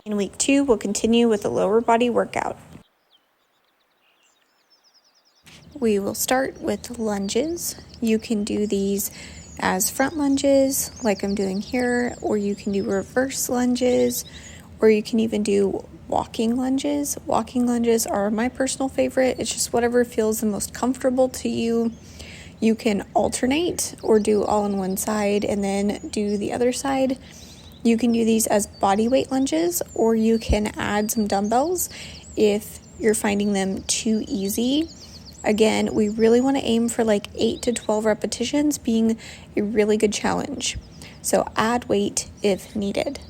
In week 2, we'll continue with the lower body workout. We will start with lunges. You can do these as front lunges, like I'm doing here, or you can do reverse lunges, or you can even do walking lunges. Walking lunges are my personal favorite. It's just whatever feels the most comfortable to you. You can alternate or do all on one side and then do the other side. You can do these as body weight lunges, or you can add some dumbbells if you're finding them too easy. Again, we really want to aim for like 8 to 12 repetitions being a really good challenge. So add weight if needed.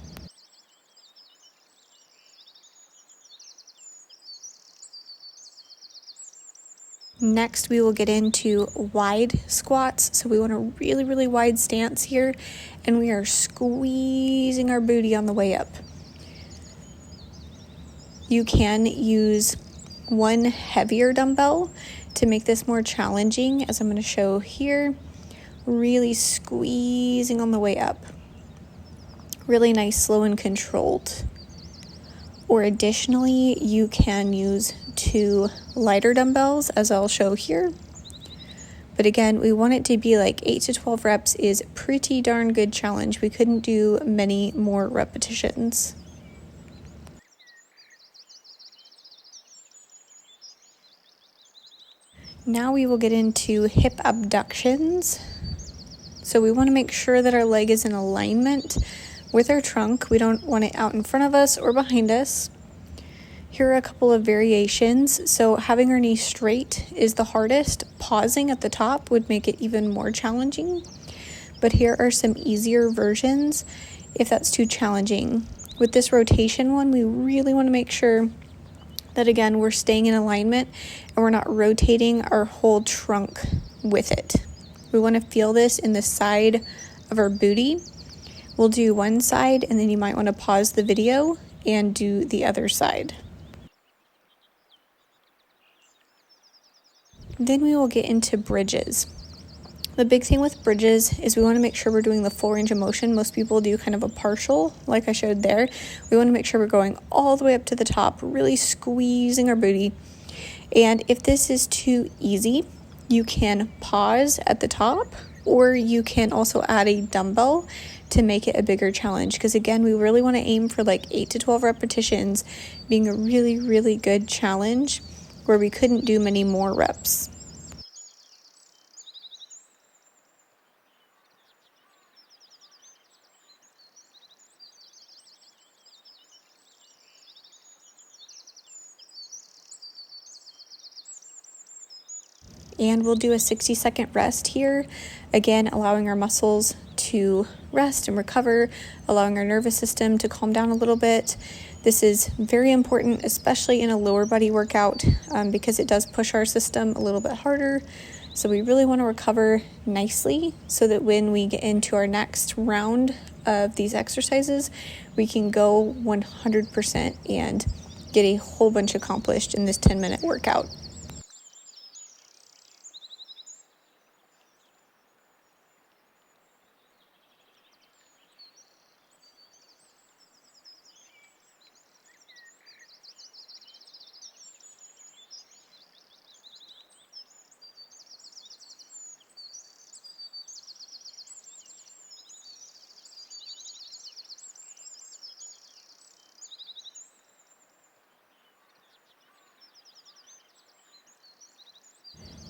Next, we will get into wide squats. So we want a really, really wide stance here, and we are squeezing our booty on the way up. You can use one heavier dumbbell to make this more challenging, as I'm going to show here. Really squeezing on the way up. Really nice, slow and controlled. Or additionally, you can use 2 lighter dumbbells, as I'll show here. But again, we want it to be like 8 to 12 reps is pretty darn good challenge. We couldn't do many more repetitions. Now we will get into hip abductions. So we want to make sure that our leg is in alignment with our trunk. We don't want it out in front of us or behind us. Here are a couple of variations. So having our knee straight is the hardest. Pausing at the top would make it even more challenging. But here are some easier versions if that's too challenging. With this rotation one, we really want to make sure that, again, we're staying in alignment and we're not rotating our whole trunk with it. We want to feel this in the side of our booty. We'll do one side, and then you might want to pause the video and do the other side. Then we will get into bridges. The big thing with bridges is we want to make sure we're doing the full range of motion. Most people do kind of a partial, like I showed there. We want to make sure we're going all the way up to the top, really squeezing our booty. And if this is too easy, you can pause at the top, or you can also add a dumbbell to make it a bigger challenge. Because again, we really want to aim for like 8 to 12 repetitions being a really, really good challenge where we couldn't do many more reps. And we'll do a 60-second rest here. Again, allowing our muscles to rest and recover, allowing our nervous system to calm down a little bit. This is very important, especially in a lower body workout, because it does push our system a little bit harder. So we really want to recover nicely so that when we get into our next round of these exercises, we can go 100% and get a whole bunch accomplished in this 10-minute workout.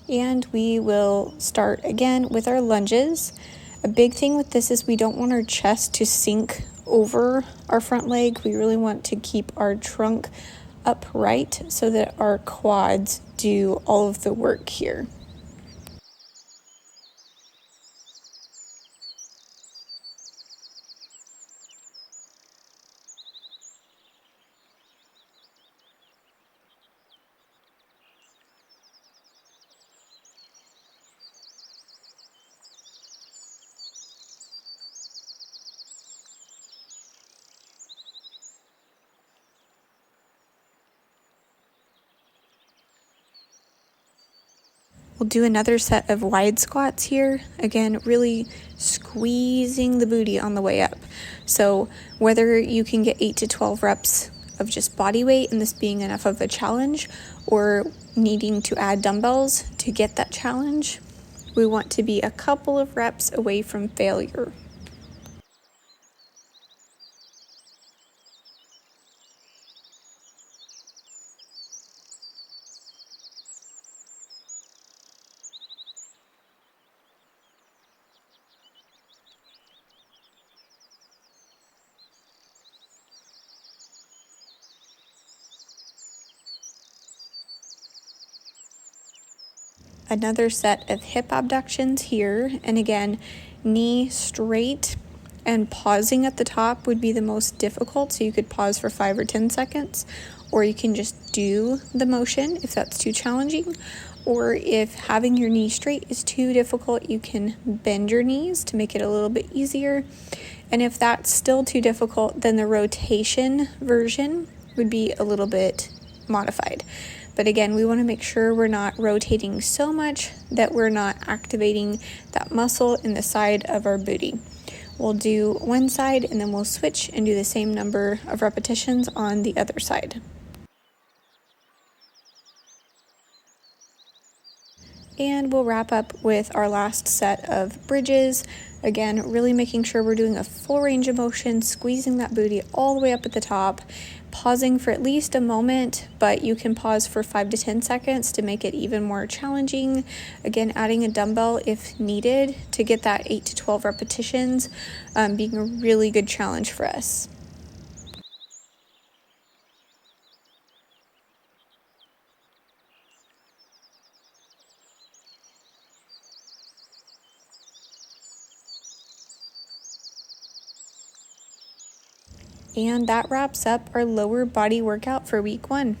And we will start again with our lunges. A big thing with this is we don't want our chest to sink over our front leg. We really want to keep our trunk upright so that our quads do all of the work here. We'll do another set of wide squats here. Again, really squeezing the booty on the way up. So whether you can get 8 to 12 reps of just body weight and this being enough of a challenge, or needing to add dumbbells to get that challenge, we want to be a couple of reps away from failure. Another set of hip abductions here, and again, knee straight and pausing at the top would be the most difficult, so you could pause for 5 or 10 seconds, or you can just do the motion if that's too challenging, or if having your knee straight is too difficult, you can bend your knees to make it a little bit easier. And if that's still too difficult, then the rotation version would be a little bit modified. But again, we want to make sure we're not rotating so much that we're not activating that muscle in the side of our booty. We'll do one side and then we'll switch and do the same number of repetitions on the other side. And we'll wrap up with our last set of bridges. Again, really making sure we're doing a full range of motion, squeezing that booty all the way up at the top, pausing for at least a moment, but you can pause for 5 to 10 seconds to make it even more challenging. Again, adding a dumbbell if needed to get that 8 to 12 repetitions, being a really good challenge for us. And that wraps up our lower body workout for week 1.